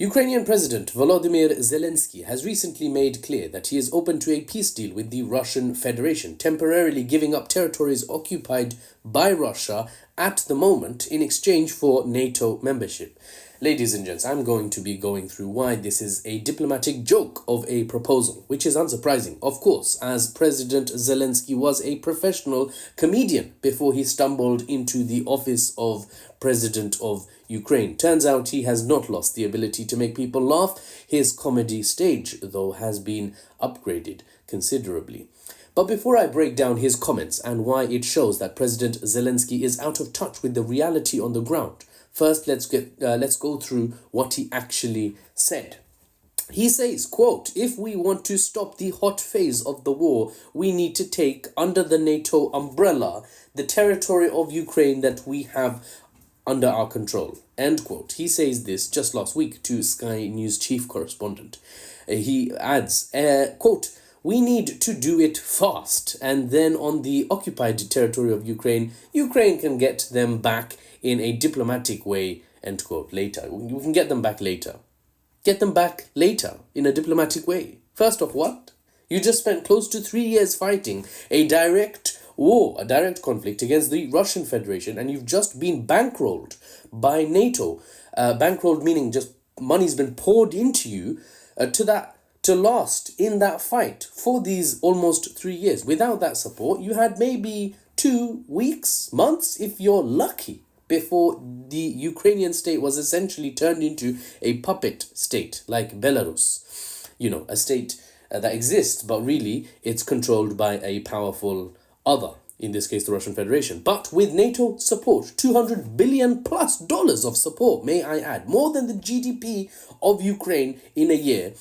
Ukrainian President Volodymyr Zelensky has recently made clear that he is open to a peace deal with the Russian Federation, temporarily giving up territories occupied by Russia at the moment in exchange for NATO membership. Ladies and gents, I'm going to be going through why this is a diplomatic joke of a proposal, which is unsurprising, of course, as President Zelensky was a professional comedian before he stumbled into the office of President of Ukraine. Turns out he has not lost the ability to make people laugh. His comedy stage, though, has been upgraded considerably. But before I break down his comments and why it shows that President Zelensky is out of touch with the reality on the ground, first, let's go through what he actually said. He says, quote, "If we want to stop the hot phase of the war, we need to take under the NATO umbrella the territory of Ukraine that we have under our control." End quote. He says this just last week to Sky News chief correspondent. He adds, quote, "We need to do it fast, and then on the occupied territory of Ukraine, Ukraine can get them back in a diplomatic way," end quote, later. We can get them back later. Get them back later in a diplomatic way. First off, what? You just spent close to 3 years fighting a direct war, a direct conflict against the Russian Federation, and you've just been bankrolled by NATO. Bankrolled meaning just money's been poured into you to last in that fight for these almost 3 years. Without that support, you had maybe 2 weeks, months, if you're lucky, before the Ukrainian state was essentially turned into a puppet state like Belarus. You know, a state that exists, but really it's controlled by a powerful other, in this case the Russian Federation. But with NATO support, $200 billion plus of support, may I add, more than the GDP of Ukraine in a year,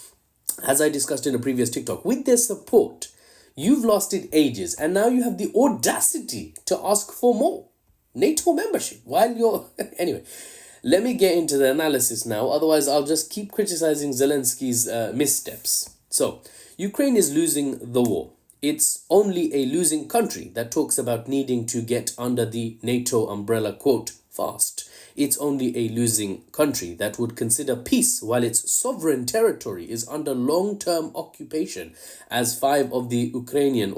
as I discussed in a previous TikTok. With their support, you've lasted ages, and now you have the audacity to ask for more NATO membership while you're... Anyway, let me get into the analysis now, otherwise I'll just keep criticizing Zelensky's missteps. So, Ukraine is losing the war. It's only a losing country that talks about needing to get under the NATO umbrella, quote, fast. It's only a losing country that would consider peace while its sovereign territory is under long-term occupation, as 5 of the Ukrainian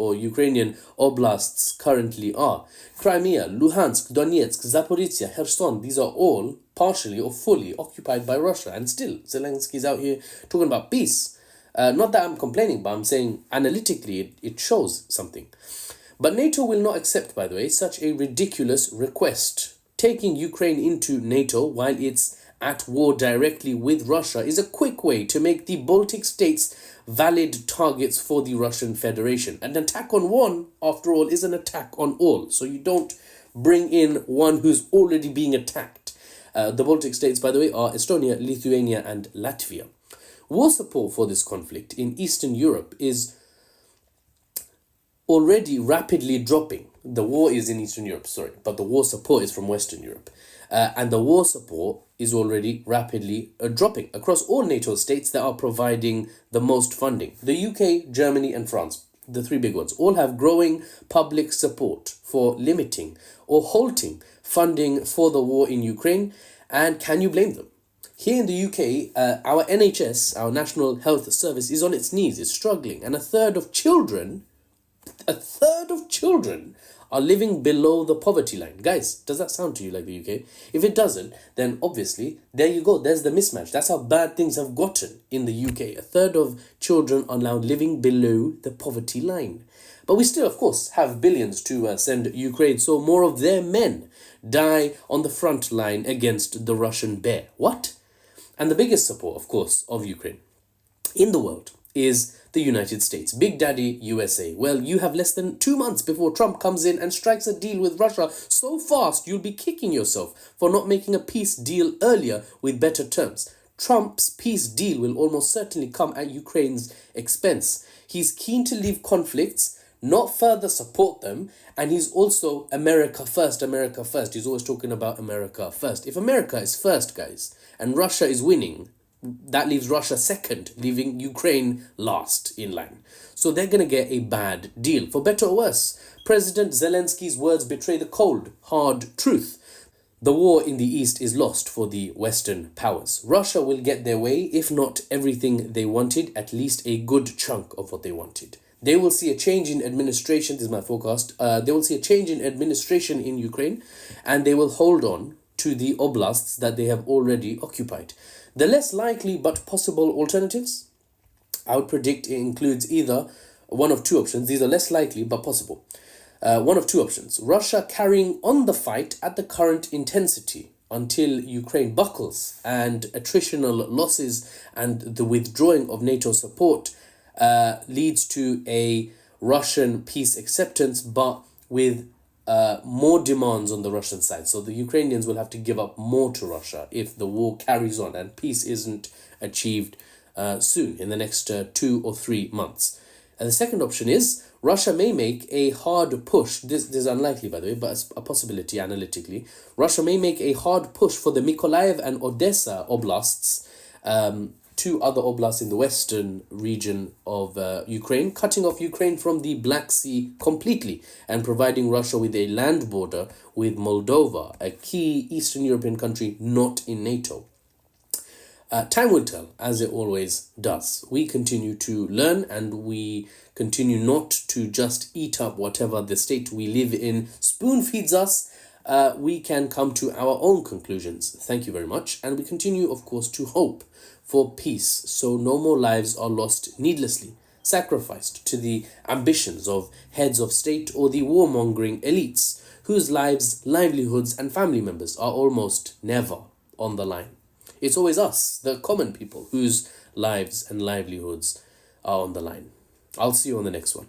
oblasts currently are. Crimea, Luhansk, Donetsk, Zaporizhia, Kherson, these are all partially or fully occupied by Russia, and still Zelensky's out here talking about peace. Not that I'm complaining, but I'm saying analytically it shows something. But NATO will not accept, by the way, such a ridiculous request. Taking Ukraine into NATO while it's at war directly with Russia is a quick way to make the Baltic states valid targets for the Russian Federation. An attack on one, after all, is an attack on all. So you don't bring in one who's already being attacked. The Baltic states, by the way, are Estonia, Lithuania, and Latvia. War support for this conflict in Eastern Europe is already rapidly dropping. The war is in Eastern Europe, sorry, but the war support is from Western Europe. And the war support is already rapidly dropping across all NATO states that are providing the most funding. The UK, Germany, and France, the 3 big ones, all have growing public support for limiting or halting funding for the war in Ukraine. And can you blame them? Here in the UK, our NHS, our National Health Service, is on its knees, is struggling. And a third of children are living below the poverty line. Guys, does that sound to you like the UK? If it doesn't, then obviously, there you go. There's the mismatch. That's how bad things have gotten in the UK. A third of children are now living below the poverty line. But we still, of course, have billions to send Ukraine, so more of their men die on the front line against the Russian bear. What? And the biggest support, of course, of Ukraine in the world is the United States. Big Daddy USA. Well, you have less than 2 months before Trump comes in and strikes a deal with Russia so fast you'll be kicking yourself for not making a peace deal earlier with better terms. Trump's peace deal will almost certainly come at Ukraine's expense. He's keen to leave conflicts, not further support them, and he's also America first, America first. He's always talking about America first. If America is first, guys, and Russia is winning, that leaves Russia second, leaving Ukraine last in line. So they're going to get a bad deal. For better or worse, President Zelensky's words betray the cold, hard truth. The war in the East is lost for the Western powers. Russia will get their way, if not everything they wanted, at least a good chunk of what they wanted. They will see a change in administration, this is my forecast, they will see a change in administration in Ukraine, and they will hold on to the oblasts that they have already occupied. The less likely but possible alternatives, I would predict it includes either one of two options. These are less likely but possible. One of two options. Russia carrying on the fight at the current intensity until Ukraine buckles and attritional losses and the withdrawing of NATO support leads to a Russian peace acceptance, but with more demands on the Russian side. So the Ukrainians will have to give up more to Russia if the war carries on and peace isn't achieved soon, in the next 2 or 3 months. And the second option is Russia may make a hard push. This is unlikely, by the way, but it's a possibility analytically. Russia may make a hard push for the Mykolaiv and Odessa oblasts, two other oblasts in the western region of Ukraine, cutting off Ukraine from the Black Sea completely and providing Russia with a land border with Moldova, a key Eastern European country not in NATO. Time will tell, as it always does. We continue to learn and we continue not to just eat up whatever the state we live in spoon feeds us. We can come to our own conclusions. Thank you very much. And we continue, of course, to hope for peace so no more lives are lost needlessly, sacrificed to the ambitions of heads of state or the warmongering elites whose lives, livelihoods and family members are almost never on the line. It's always us, the common people, whose lives and livelihoods are on the line. I'll see you on the next one.